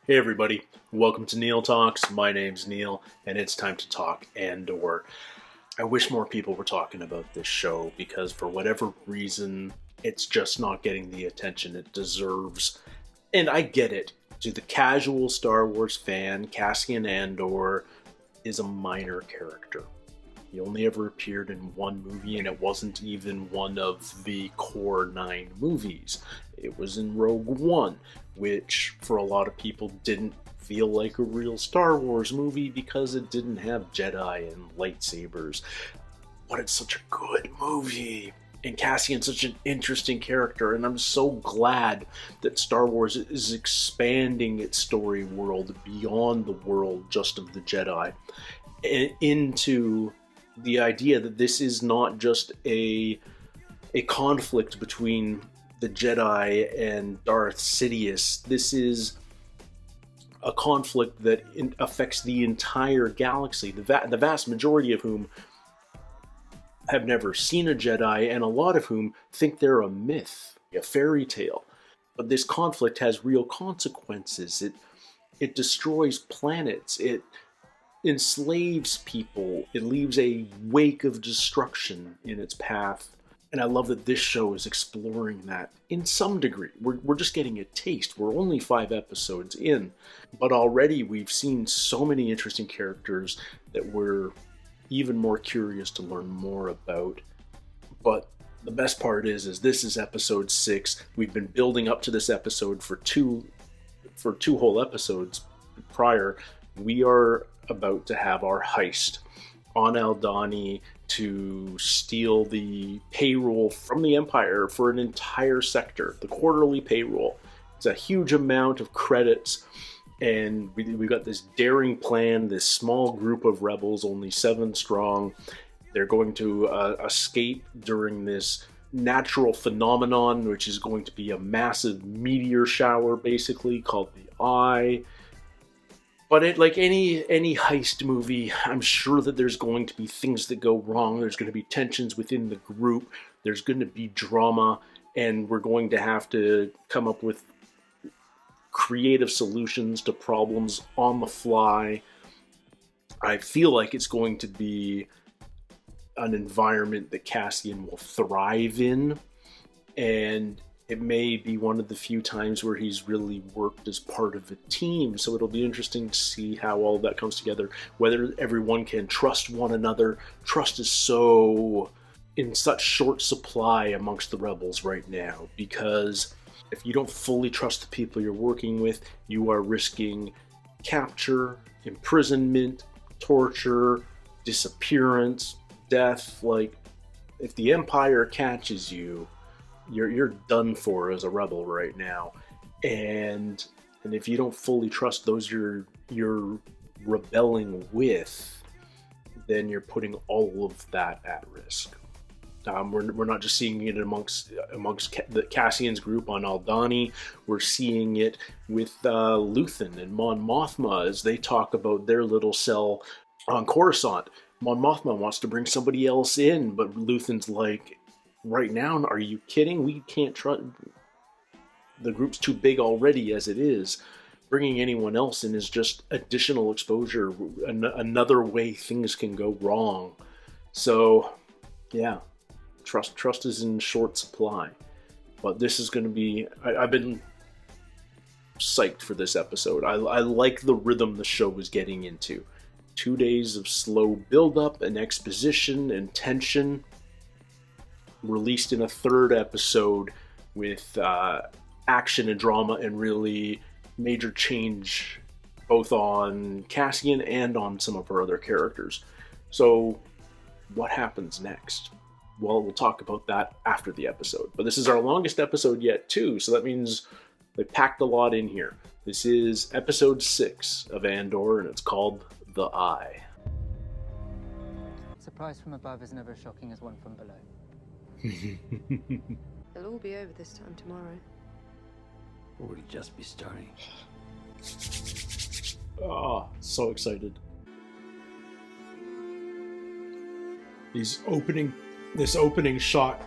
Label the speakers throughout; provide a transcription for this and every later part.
Speaker 1: Hey everybody, welcome to Neil Talks. My name's Neil, and it's time to talk Andor. I wish more people were talking about this show because for whatever reason, it's just not getting the attention it deserves. And I get it. To the casual Star Wars fan, Cassian Andor is a minor character. He only ever appeared in one movie, and it wasn't even one of the core 9 movies. It was in Rogue One, which for a lot of people didn't feel like a real Star Wars movie because it didn't have Jedi and lightsabers. But it's such a good movie. And Cassian's such an interesting character, and I'm so glad that Star Wars is expanding its story world beyond the world just of the Jedi and into the idea that this is not just a conflict between the Jedi and Darth Sidious. This is a conflict that affects the entire galaxy, the vast majority of whom have never seen a Jedi, and a lot of whom think they're a myth, a fairy tale. But this conflict has real consequences. It destroys planets. It enslaves people. It leaves a wake of destruction in its path. And I love that this show is exploring that in some degree. We're just getting a taste. We're only 5 episodes in, but already we've seen so many interesting characters that we're even more curious to learn more about. But the best part is this is episode 6. We've been building up to this episode for two whole episodes prior. We are about to have our heist on Aldhani to steal the payroll from the Empire for an entire sector, the quarterly payroll. It's a huge amount of credits, and we've got this daring plan, this small group of rebels, only 7 strong. They're going to escape during this natural phenomenon, which is going to be a massive meteor shower, basically, called the Eye. But like any heist movie, I'm sure that there's going to be things that go wrong. There's going to be tensions within the group. There's going to be drama, and we're going to have to come up with creative solutions to problems on the fly. I feel like it's going to be an environment that Cassian will thrive in, and it may be one of the few times where he's really worked as part of a team, so it'll be interesting to see how all of that comes together, whether everyone can trust one another. Trust is so in such short supply amongst the rebels right now, because if you don't fully trust the people you're working with, you are risking capture, imprisonment, torture, disappearance, death. Like, if the Empire catches you, you're done for as a rebel right now, and if you don't fully trust those you're rebelling with, then you're putting all of that at risk. We're not just seeing it amongst the Cassian's group on Aldhani. We're seeing it with Luthen and Mon Mothma as they talk about their little cell on Coruscant. Mon Mothma wants to bring somebody else in, but Luthen's like, right now, are you kidding? We can't trust. The group's too big already as it is. Bringing anyone else in is just additional exposure, another way things can go wrong. So, yeah, trust is in short supply. But this is going to be. I've been psyched for this episode. I like the rhythm the show was getting into. 2 days of slow build-up and exposition and tension, released in a 3rd episode with action and drama and really major change both on Cassian and on some of our other characters. So what happens next? Well, we'll talk about that after the episode. But this is our longest episode yet too, so that means they packed a lot in here. This is episode 6 of Andor, and it's called The Eye.
Speaker 2: Surprise from above is never as shocking as one from below.
Speaker 3: It'll all be over this time tomorrow.
Speaker 4: Or it'll just be starting.
Speaker 1: Oh, so excited. This opening shot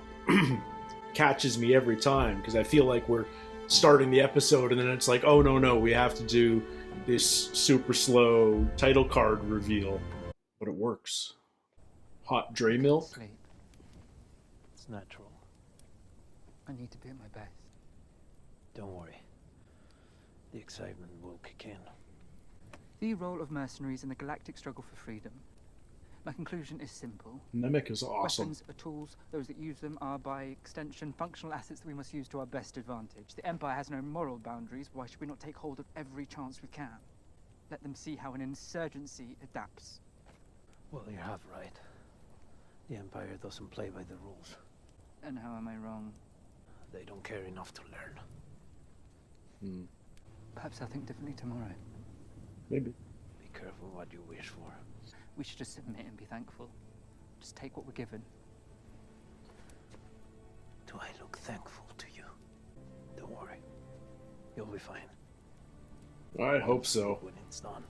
Speaker 1: catches me every time because I feel like we're starting the episode, and then it's like, oh no, we have to do this super slow title card reveal. But it works. Hot Dre milk.
Speaker 2: Sleep.
Speaker 4: It's natural.
Speaker 2: I need to be at my best.
Speaker 4: Don't worry. The excitement will kick in.
Speaker 2: The role of mercenaries in the galactic struggle for freedom. My conclusion is simple.
Speaker 1: Nemec is awesome.
Speaker 2: Weapons are tools. Those that use them are, by extension, functional assets that we must use to our best advantage. The Empire has no moral boundaries. Why should we not take hold of every chance we can? Let them see how an insurgency adapts.
Speaker 4: Well, you have right. The Empire doesn't play by the rules.
Speaker 2: And how am I wrong?
Speaker 4: They don't care enough to learn.
Speaker 2: Perhaps I'll think differently tomorrow.
Speaker 1: Maybe.
Speaker 4: Be careful what you wish for.
Speaker 2: We should just submit and be thankful. Just take what we're given.
Speaker 4: Do I look thankful to you? Don't worry. You'll be fine.
Speaker 1: I hope so.
Speaker 4: When it's done.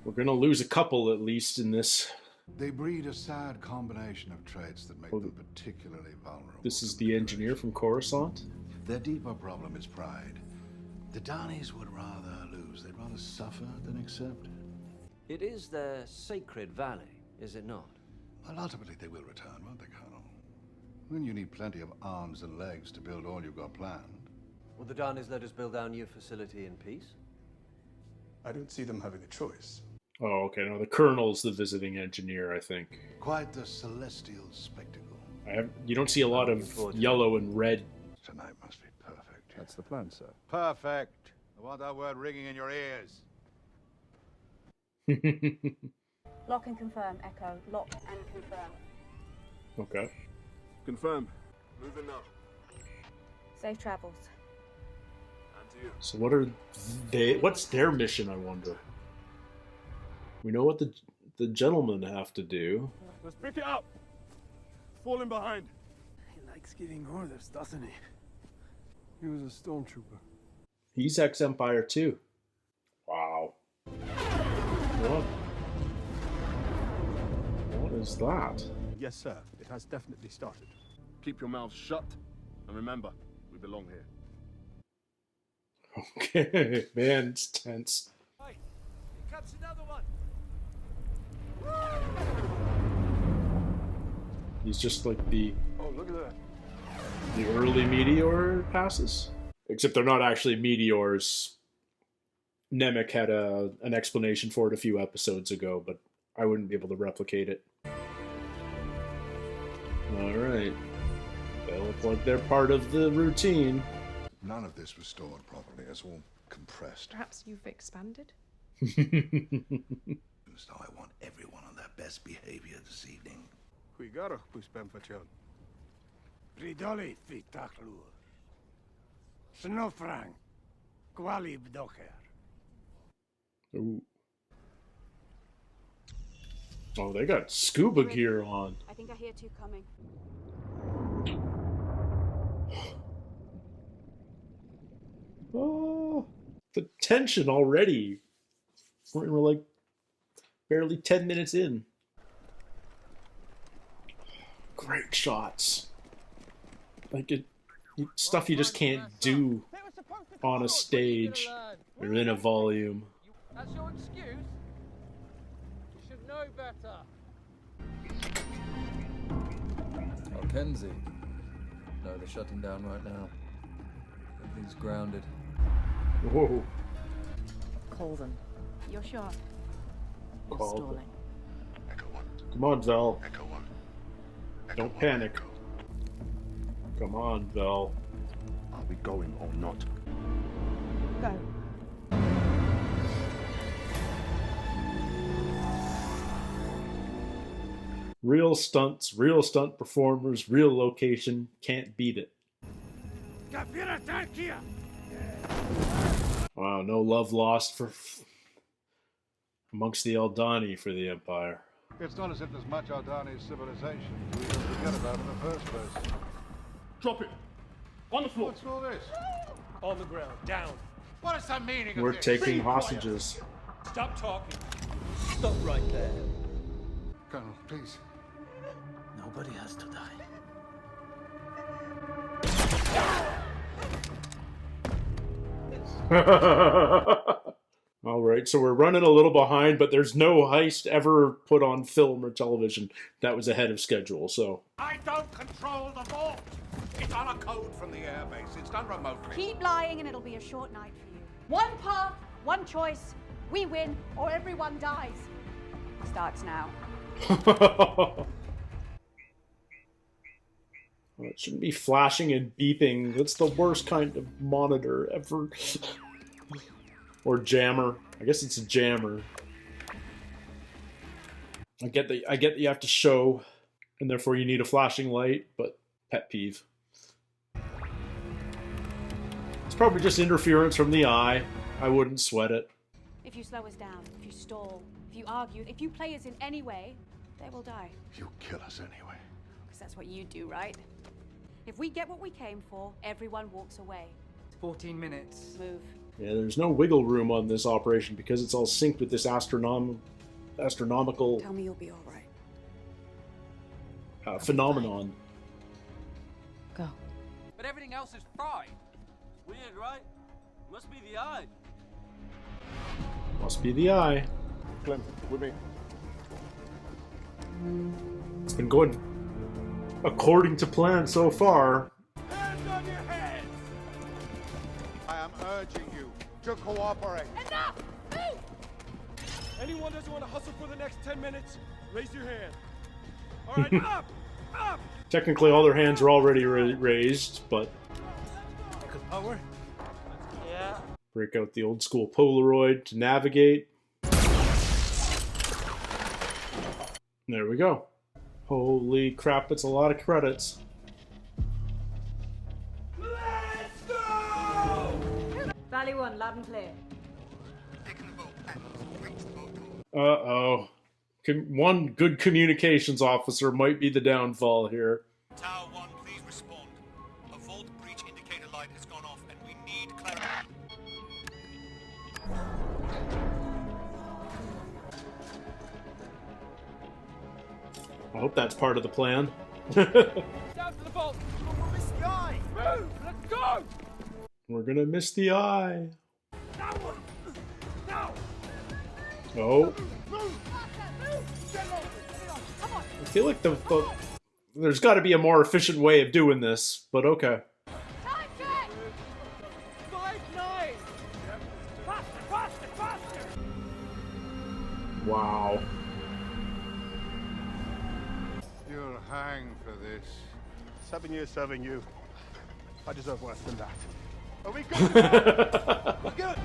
Speaker 1: We're gonna lose a couple at least in this.
Speaker 5: They breed a sad combination of traits that make them particularly vulnerable.
Speaker 1: This is the engineer from Coruscant.
Speaker 5: Their deeper problem is pride. The Danis would rather lose. They'd rather suffer than accept.
Speaker 6: It is their sacred valley, is it not?
Speaker 5: Well, ultimately they will return, won't they, Colonel? Then you need plenty of arms and legs to build all you've got planned.
Speaker 6: Will the Danis let us build our new facility in peace?
Speaker 7: I don't see them having a choice.
Speaker 1: Oh, okay. No, the Colonel's the visiting engineer, I think.
Speaker 5: Quite the celestial spectacle.
Speaker 1: You don't see a lot of yellow and red.
Speaker 5: Tonight must be perfect.
Speaker 7: That's the plan, sir.
Speaker 5: Perfect. I want that word ringing in your ears.
Speaker 8: Lock and confirm, Echo. Lock and confirm.
Speaker 1: Okay.
Speaker 7: Confirm. Moving now.
Speaker 8: Safe travels.
Speaker 7: And to you.
Speaker 1: So what's their mission, I wonder? We know what the gentlemen have to do.
Speaker 7: Let's pick it up. Falling behind. He likes giving orders, doesn't he? He was a stormtrooper.
Speaker 1: He's ex-Empire too. Wow. What is that?
Speaker 7: Yes, sir. It has definitely started. Keep your mouths shut. And remember, we belong here.
Speaker 1: Okay, man, it's tense.
Speaker 6: Hey, here comes another one.
Speaker 1: He's just like the
Speaker 7: Oh, look at that.
Speaker 1: early meteor passes. Except they're not actually meteors. Nemec had an explanation for it a few episodes ago, but I wouldn't be able to replicate it. Alright. They look like they're part of the routine.
Speaker 5: None of this was stored properly. It's all compressed.
Speaker 3: Perhaps you've expanded?
Speaker 5: So I want everyone on their best behavior this evening.
Speaker 7: Cuigaro, puspem facion. Ridoli fitaklu. Snofrang. Quali bdocher.
Speaker 1: Ooh. Oh, they got scuba gear on.
Speaker 8: I think I hear two coming.
Speaker 1: Oh, the tension already. We're like barely 10 minutes in. Great shots. Like stuff you just can't do on a stage or in a volume.
Speaker 9: That's your excuse? You should know better.
Speaker 10: Oh, Kenzie. No, they're shutting down right now. Everything's grounded.
Speaker 1: Whoa.
Speaker 8: Call them. You're sure? You're
Speaker 1: Call them.
Speaker 8: stalling.
Speaker 5: Echo 1.
Speaker 1: Come on, Vel.
Speaker 5: Echo 1. Echo
Speaker 1: Don't
Speaker 5: 1.
Speaker 1: panic.
Speaker 5: Echo.
Speaker 1: Come on, Vel.
Speaker 7: Are we going or not?
Speaker 8: Go.
Speaker 1: Real stunts, real stunt performers, real location. Can't beat it. Wow, no love lost for amongst the Aldhani for the Empire.
Speaker 5: It's not as if there's much Aldhani civilization to even forget about in the first place.
Speaker 7: Drop it. On the floor.
Speaker 5: What's all this?
Speaker 6: On the ground, down.
Speaker 5: What is the meaning
Speaker 1: We're
Speaker 5: of this?
Speaker 1: taking hostages.
Speaker 6: Stop talking. Stop right there.
Speaker 5: Colonel, please.
Speaker 4: Nobody has to die.
Speaker 1: All right, so we're running a little behind, but there's no heist ever put on film or television that was ahead of schedule, so...
Speaker 11: I don't control the vault! It's on a code from the airbase. It's done remotely.
Speaker 8: Keep lying and it'll be a short night for you. One path, one choice. We win or everyone dies. Starts now.
Speaker 1: Well, it shouldn't be flashing and beeping. That's the worst kind of monitor ever. Or jammer. I guess it's a jammer. I get that you have to show, and therefore you need a flashing light, but pet peeve. It's probably just interference from the eye. I wouldn't sweat it.
Speaker 8: If you slow us down, if you stall, if you argue, if you play us in any way, they will die.
Speaker 5: You kill us anyway.
Speaker 8: Because that's what you do, right? If we get what we came for, everyone walks away.
Speaker 2: 14 minutes.
Speaker 8: Move.
Speaker 1: Yeah, there's no wiggle room on this operation because it's all synced with this astronomical
Speaker 8: Tell me you'll be all right.
Speaker 1: phenomenon.
Speaker 8: Go.
Speaker 9: But everything else is fried.
Speaker 12: Weird, right? Must be the eye.
Speaker 1: Must be the eye.
Speaker 7: Clem, with me.
Speaker 1: It's been going according to plan so far.
Speaker 11: Hands on your heads! I am urging you to cooperate.
Speaker 8: Enough! Move!
Speaker 7: Anyone doesn't want to hustle for the next 10 minutes? Raise your hand. All right, up! Up!
Speaker 1: Technically, all their hands are already raised, but
Speaker 7: Power.
Speaker 12: Yeah.
Speaker 1: break out the old school Polaroid to navigate. There we go. Holy crap, it's a lot of credits.
Speaker 11: Let's go!
Speaker 8: Valley 1, loud and clear.
Speaker 1: Uh-oh. One good communications officer might be the downfall here.
Speaker 11: Tower 1, please respond. A vault breach indicator light has gone off and we need clarity.
Speaker 1: I hope that's part of the plan.
Speaker 9: Down to the vault.
Speaker 11: This guy!
Speaker 9: Move! Let's go!
Speaker 1: We're gonna miss the eye.
Speaker 11: That one! Now!
Speaker 1: Oh.
Speaker 11: Get on!
Speaker 1: I feel like there's got to be a more efficient way of doing this, but okay.
Speaker 8: Time check!
Speaker 9: 5-9!
Speaker 11: Faster, faster, faster!
Speaker 1: Wow.
Speaker 5: You'll hang for this.
Speaker 7: 7 years serving you. I deserve worse than that.
Speaker 11: Are we good? We're good!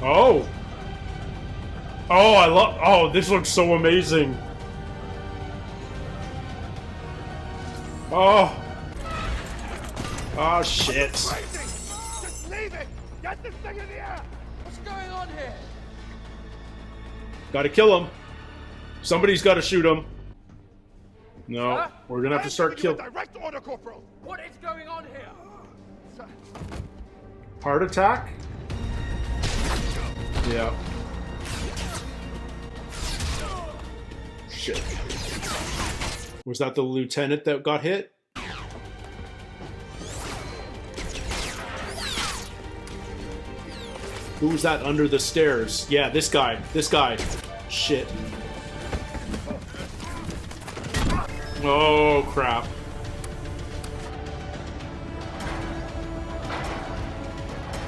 Speaker 1: Oh. Oh, oh, this looks so amazing. Oh. Oh, shit.
Speaker 11: Crazy! Just leave it! Get this thing in the air!
Speaker 9: What's going on here?
Speaker 1: Gotta kill him. Somebody's gotta shoot him. No,
Speaker 9: Huh?
Speaker 1: we're gonna have to start killing.
Speaker 11: Direct order, Corporal!
Speaker 9: What is going on here?
Speaker 1: Heart attack? Yeah. Shit. Was that the lieutenant that got hit? Who was that under the stairs? Yeah, this guy. This guy. Shit. Oh, crap.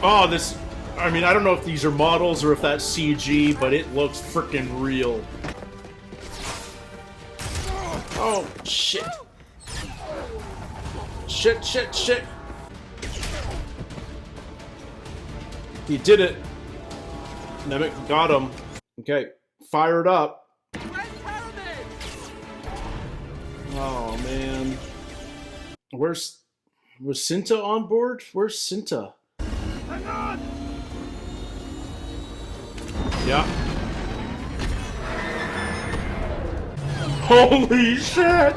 Speaker 1: Oh, this... I mean, I don't know if these are models or if that's CG, but it looks freaking real. Oh, shit. Shit, shit, shit. He did it. Nemec got him. Okay, fired up. Oh, man. Was Cinta on board? Where's Cinta?
Speaker 11: Hang on!
Speaker 1: Yeah. Holy shit!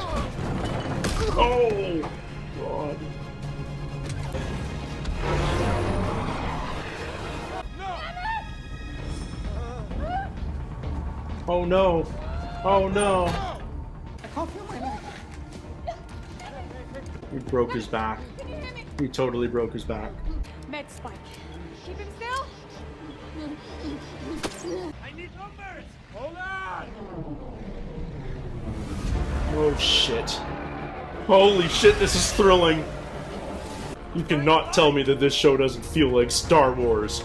Speaker 1: Oh, God. Oh no! Oh no!
Speaker 2: I can't feel my leg.
Speaker 1: He broke his back. He totally broke his back.
Speaker 8: Med spike. Keep him still.
Speaker 7: I need numbers! Hold on!
Speaker 1: Oh shit. Holy shit, this is thrilling. You cannot tell me that this show doesn't feel like Star Wars.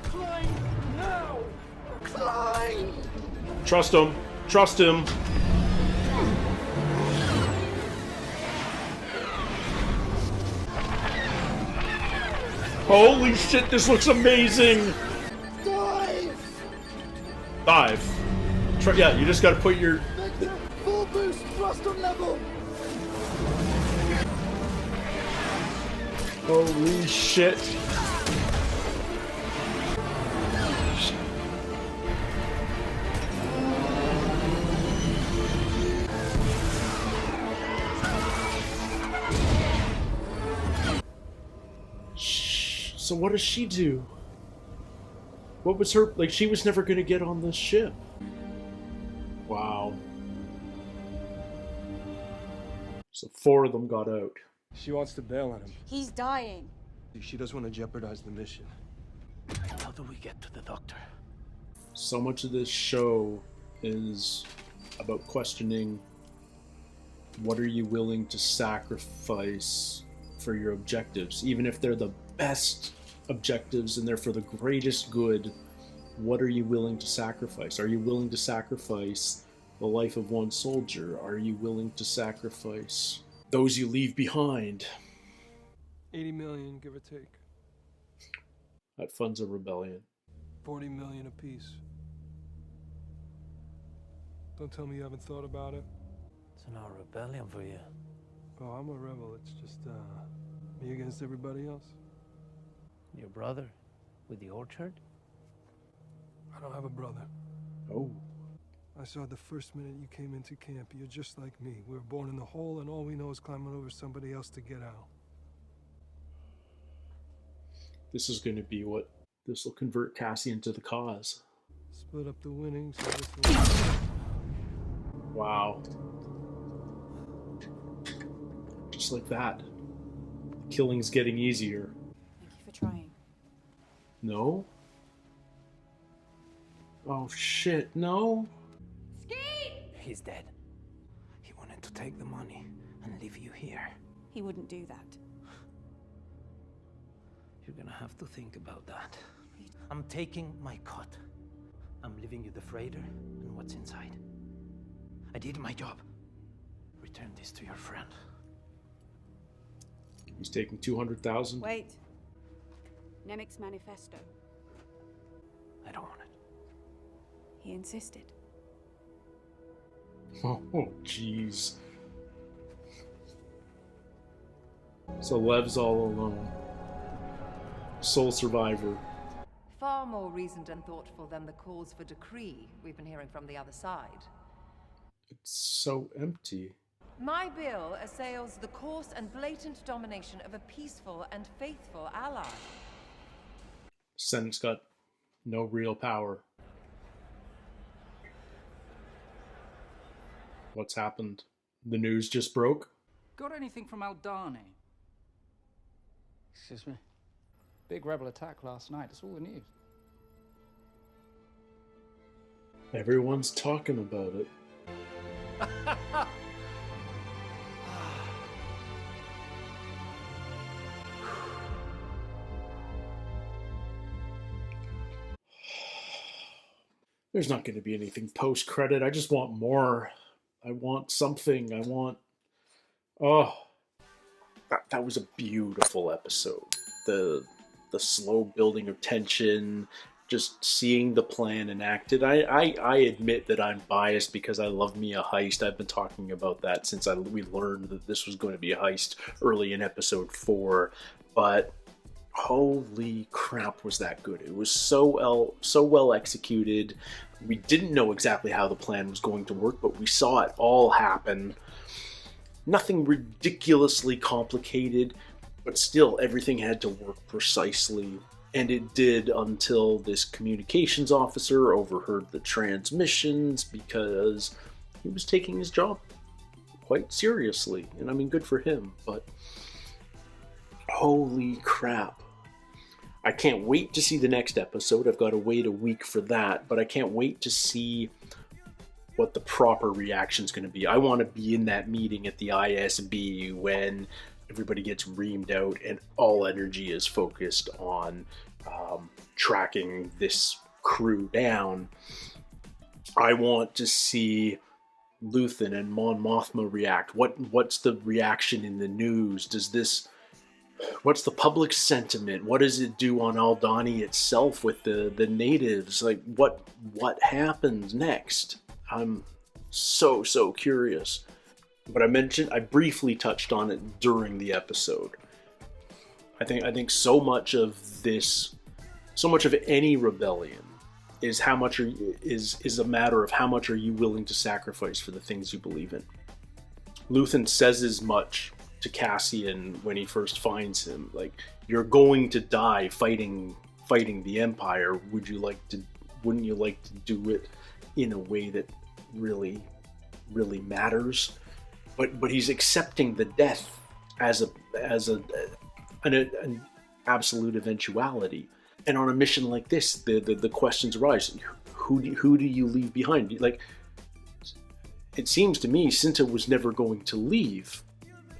Speaker 7: Climb now! Climb!
Speaker 1: Trust him. Trust him. Holy shit, this looks amazing! Dive! Yeah, you just gotta put your...
Speaker 7: Full boost thrust on level!
Speaker 1: Holy shit. So what does she do? What was her... Like, she was never gonna get on this ship. Wow. So 4 of them got out.
Speaker 7: She wants to bail on him.
Speaker 8: He's dying.
Speaker 7: She doesn't want to jeopardize the mission.
Speaker 4: How do we get to the doctor?
Speaker 1: So much of this show is about questioning what are you willing to sacrifice for your objectives, even if they're the best objectives and they're for the greatest good. What are you willing to sacrifice? Are you willing to sacrifice the life of one soldier? Are you willing to sacrifice those you leave behind?
Speaker 7: 80 million, give or take.
Speaker 1: That funds a rebellion.
Speaker 7: 40 million apiece. Don't tell me you haven't thought about it.
Speaker 4: It's an our rebellion for you.
Speaker 7: Oh, I'm a rebel. It's just, me against everybody else.
Speaker 4: Your brother? With the orchard?
Speaker 7: I don't have a brother.
Speaker 1: Oh.
Speaker 7: I saw the first minute you came into camp. You're just like me. We were born in the hole, and all we know is climbing over somebody else to get out.
Speaker 1: This is going to be what... This will convert Cassian to the cause.
Speaker 7: Split up the winnings.
Speaker 1: Wow. Just like that. Killing's getting easier.
Speaker 8: Thank you for trying.
Speaker 1: No? Oh shit, no?
Speaker 4: He's dead. He wanted to take the money and leave you here.
Speaker 8: He wouldn't do that.
Speaker 4: You're gonna have to think about that. I'm taking my cut. I'm leaving you the freighter and what's inside. I did my job. Return this to your friend.
Speaker 1: He's taking 200,000?
Speaker 8: Wait. Nemec's manifesto.
Speaker 4: I don't want it.
Speaker 8: He insisted.
Speaker 1: Oh, jeez. So Lev's all alone. Sole survivor.
Speaker 13: Far more reasoned and thoughtful than the calls for decree we've been hearing from the other side.
Speaker 1: It's so empty.
Speaker 13: My bill assails the coarse and blatant domination of a peaceful and faithful ally.
Speaker 1: Senate's got no real power. What's happened? The news just broke?
Speaker 2: Got anything from Aldhani?
Speaker 14: Excuse me? Big rebel attack last night. It's all the news.
Speaker 1: Everyone's talking about it. There's not going to be anything post-credit. I just want more. I want something. I want... Oh. That was a beautiful episode. The slow building of tension, just seeing the plan enacted. I admit that I'm biased because I love me a heist. I've been talking about that since we learned that this was going to be a heist early in episode 4. But holy crap, was that good. It was so well executed. We didn't know exactly how the plan was going to work, but we saw it all happen. Nothing ridiculously complicated, but still everything had to work precisely. And it did until this communications officer overheard the transmissions because he was taking his job quite seriously. And I mean, good for him, but holy crap. I can't wait to see the next episode. I've got to wait a week for that, but I can't wait to see what the proper reaction is going to be. I want to be in that meeting at the ISB when everybody gets reamed out and all energy is focused on tracking this crew down. I want to see Luthen and Mon Mothma react. What's the reaction in the news? What's the public sentiment? What does it do on Aldhani itself with the natives? Like, what happens next? I'm so curious. But I briefly touched on it during the episode. I think so much of any rebellion is is a matter of how much are you willing to sacrifice for the things you believe in. Luthen says as much to Cassian when he first finds him, like, you're going to die fighting the Empire. Wouldn't you like to do it in a way that really matters? But he's accepting the death as an absolute eventuality. And on a mission like this, the questions arise: who do you leave behind? Like, it seems to me Cinta was never going to leave.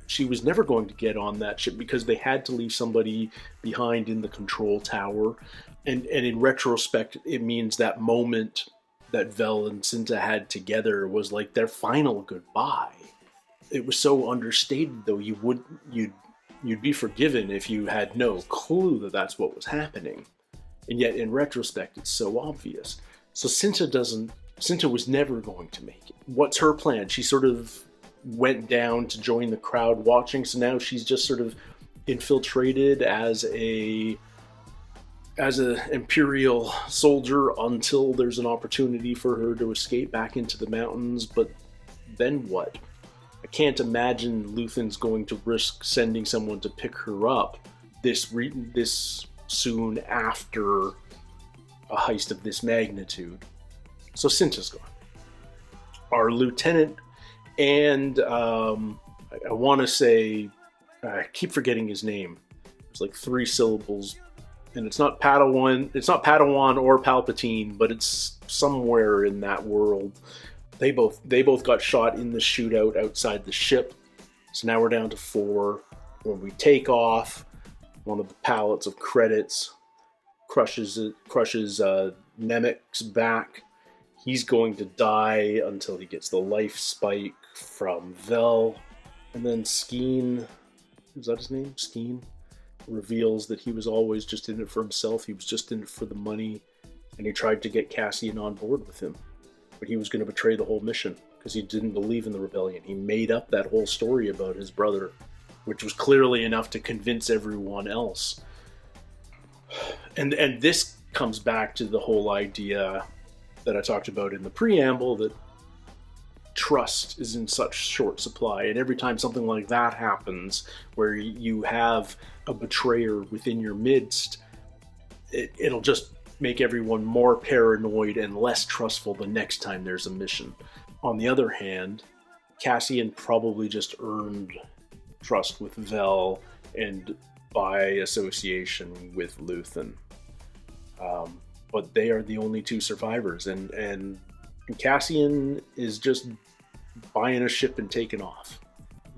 Speaker 1: She was never going to get on that ship because they had to leave somebody behind in the control tower. And in retrospect, it means that moment that Vel and Cinta had together was like their final goodbye. It was so understated, though. You'd be forgiven if you had no clue that that's what was happening. And yet, in retrospect, it's so obvious. So Cinta was never going to make it. What's her plan? She sort of went down to join the crowd watching, so now she's just sort of infiltrated as an Imperial soldier until there's an opportunity for her to escape back into the mountains. But then what? I can't imagine Luthen's going to risk sending someone to pick her up this soon after a heist of this magnitude. So Cinta's gone. Our lieutenant, and I want to say, I keep forgetting his name. It's like 3 syllables, and it's not Padawan. It's not Padawan or Palpatine, but it's somewhere in that world. They both got shot in the shootout outside the ship. So now we're down to 4. When we take off, one of the pallets of credits crushes Nemec's back. He's going to die until he gets the life spike from Vel. And then Skeen, is that his name? Skeen reveals that he was always just in it for himself. He was just in it for the money. And he tried to get Cassian on board with him. But he was going to betray the whole mission because he didn't believe in the rebellion. He made up that whole story about his brother, which was clearly enough to convince everyone else. And this comes back to the whole idea that I talked about in the preamble, that trust is in such short supply. And every time something like that happens, where you have a betrayer within your midst, it'll just make everyone more paranoid and less trustful the next time there's a mission. On the other hand, Cassian probably just earned trust with Vel and by association with Luthen. But they are the only 2 survivors, and Cassian is just buying a ship and taking off.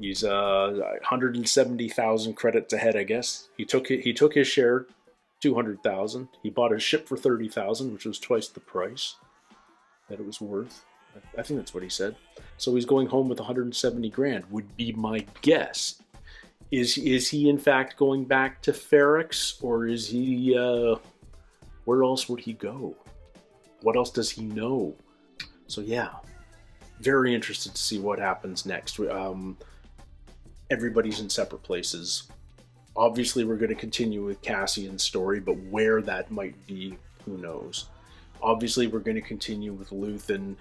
Speaker 1: He's 170,000 credits ahead, I guess. He took his share, 200,000. He bought a ship for 30,000, which was twice the price that it was worth. I think that's what he said. So he's going home with 170 grand, would be my guess. Is he in fact going back to Ferrix, or is he, where else would he go? What else does he know? So yeah, very interested to see what happens next. Everybody's in separate places. Obviously, we're going to continue with Cassian's story, but where that might be, who knows? Obviously, we're going to continue with Luthen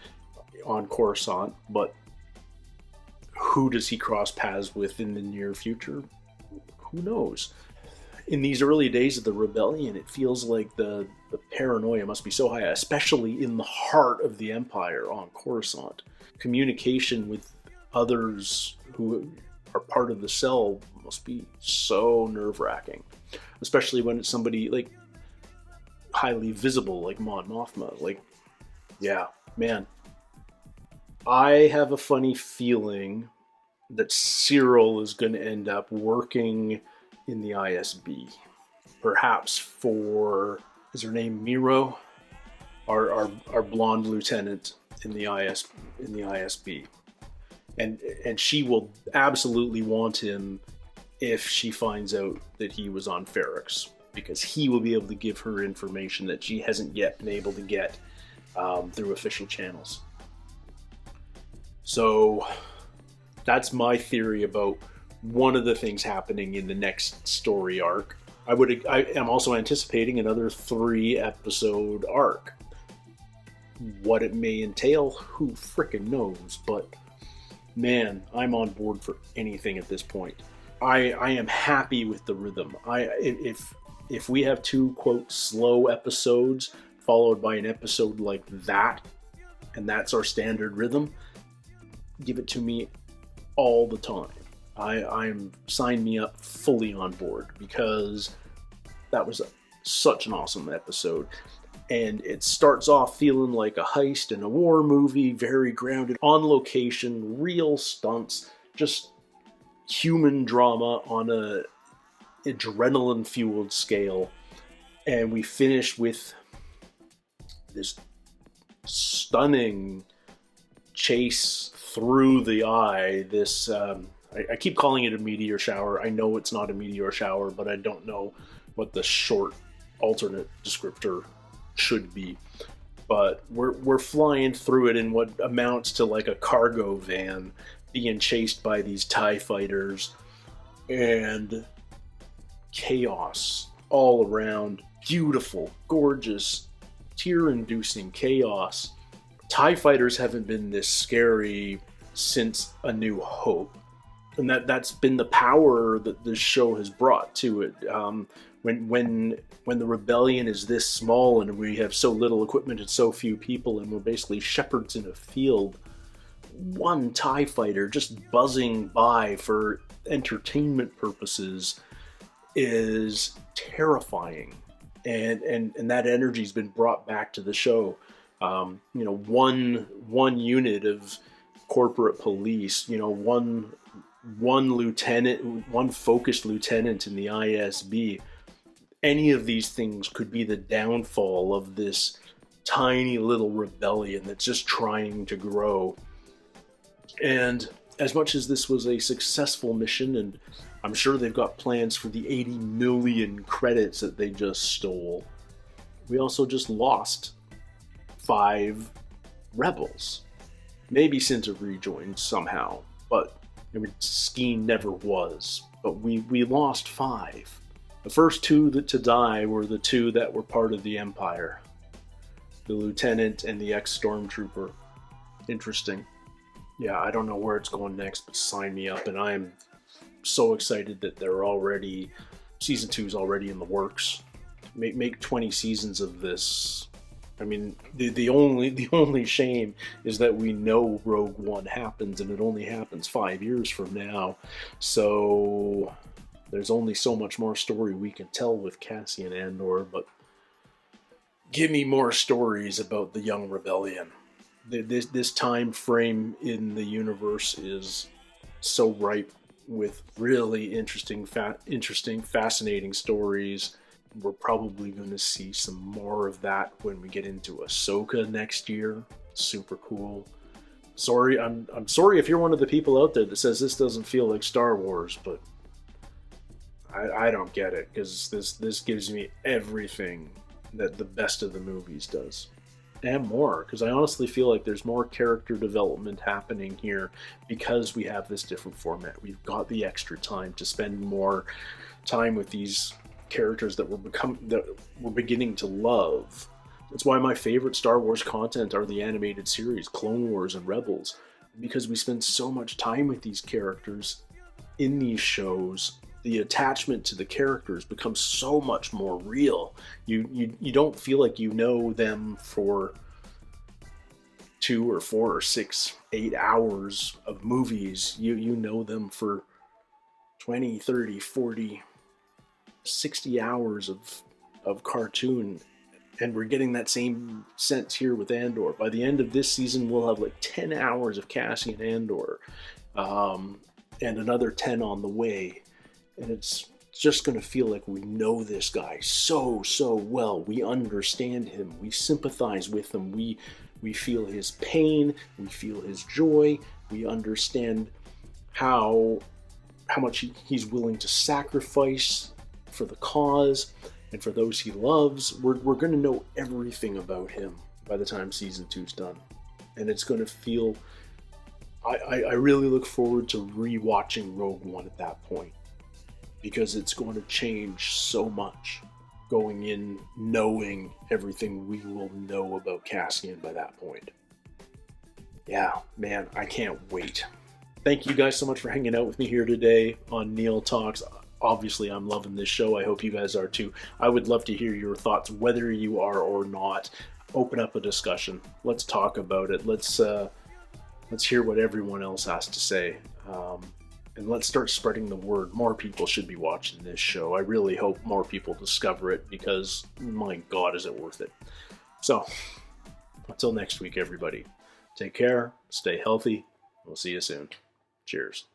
Speaker 1: on Coruscant, but who does he cross paths with in the near future? Who knows? In these early days of the rebellion, it feels like the paranoia must be so high, especially in the heart of the Empire on Coruscant. Communication with others who are part of the cell must be so nerve-wracking. especially when it's somebody like highly visible like Mon Mothma. Like, yeah, man. I have a funny feeling that Cyril is going to end up working in the ISB. Perhaps for, is her name Miro? Our blonde lieutenant in the ISB. And she will absolutely want him if she finds out that he was on Ferrix, because he will be able to give her information that she hasn't yet been able to get through official channels. So that's my theory about one of the things happening in the next story arc. I am also anticipating another 3-episode arc. What it may entail, who frickin' knows, but man, I'm on board for anything at this point. I am happy with the rhythm. If we have 2 quote slow episodes followed by an episode like that, and that's our standard rhythm, give it to me all the time. I'm sign me up fully on board, because that was such an awesome episode. And it starts off feeling like a heist in a war movie, very grounded, on location, real stunts, just human drama on a adrenaline-fueled scale. And we finish with this stunning chase through the eye. This, I keep calling it a meteor shower. I know it's not a meteor shower, but I don't know what the short alternate descriptor should be. But we're flying through it in what amounts to like a cargo van, being chased by these TIE fighters, and chaos all around. Beautiful, gorgeous, tear-inducing chaos. TIE fighters haven't been this scary since A New Hope, and that's been the power that this show has brought to it. When the rebellion is this small and we have so little equipment and so few people, and we're basically shepherds in a field, one TIE fighter just buzzing by for entertainment purposes is terrifying, and that energy's been brought back to the show. One unit of corporate police, one lieutenant, one focused lieutenant in the ISB. Any of these things could be the downfall of this tiny little rebellion that's just trying to grow. And as much as this was a successful mission, and I'm sure they've got plans for the 80 million credits that they just stole, we also just lost 5 rebels. Maybe Cinta rejoined somehow, but Skeen never was. But we lost 5. The first 2 to die were the 2 that were part of the Empire. The lieutenant and the ex-stormtrooper. Interesting. Yeah, I don't know where it's going next, but sign me up. And I'm so excited that season 2 is already in the works. Make 20 seasons of this. I mean, the only shame is that we know Rogue One happens, and it only happens 5 years from now. So there's only so much more story we can tell with Cassian Andor, but give me more stories about the Young Rebellion. This time frame in the universe is so ripe with really interesting, fascinating stories. We're probably going to see some more of that when we get into Ahsoka next year. Super cool. Sorry, I'm sorry if you're one of the people out there that says this doesn't feel like Star Wars, but I don't get it, because this gives me everything that the best of the movies does. And more, because I honestly feel like there's more character development happening here because we have this different format. We've got the extra time to spend more time with these characters that we're beginning to love. That's why my favorite Star Wars content are the animated series, Clone Wars and Rebels, because we spend so much time with these characters in these shows. The attachment to the characters becomes so much more real. You don't feel like you know them for 2 or 4 or 6, 8 hours of movies. You know them for 20, 30, 40, 60 hours of cartoon, and we're getting that same sense here with Andor. By the end of this season, we'll have like 10 hours of Cassian Andor, and another 10 on the way. And it's just going to feel like we know this guy so well. We understand him. We sympathize with him. We feel his pain. We feel his joy. We understand how much he's willing to sacrifice for the cause and for those he loves. We're going to know everything about him by the time season 2's done. And it's going to feel... I really look forward to rewatching Rogue One at that point, because it's going to change so much going in knowing everything we will know about Cassian by that point. Yeah, man, I can't wait. Thank you guys so much for hanging out with me here today on Neil Talks. Obviously, I'm loving this show. I hope you guys are too. I would love to hear your thoughts, whether you are or not. Open up a discussion. Let's talk about it. Let's hear what everyone else has to say. And let's start spreading the word. More people should be watching this show. I really hope more people discover it, because my God, is it worth it. So, until next week, everybody, take care, stay healthy. We'll see you soon. Cheers.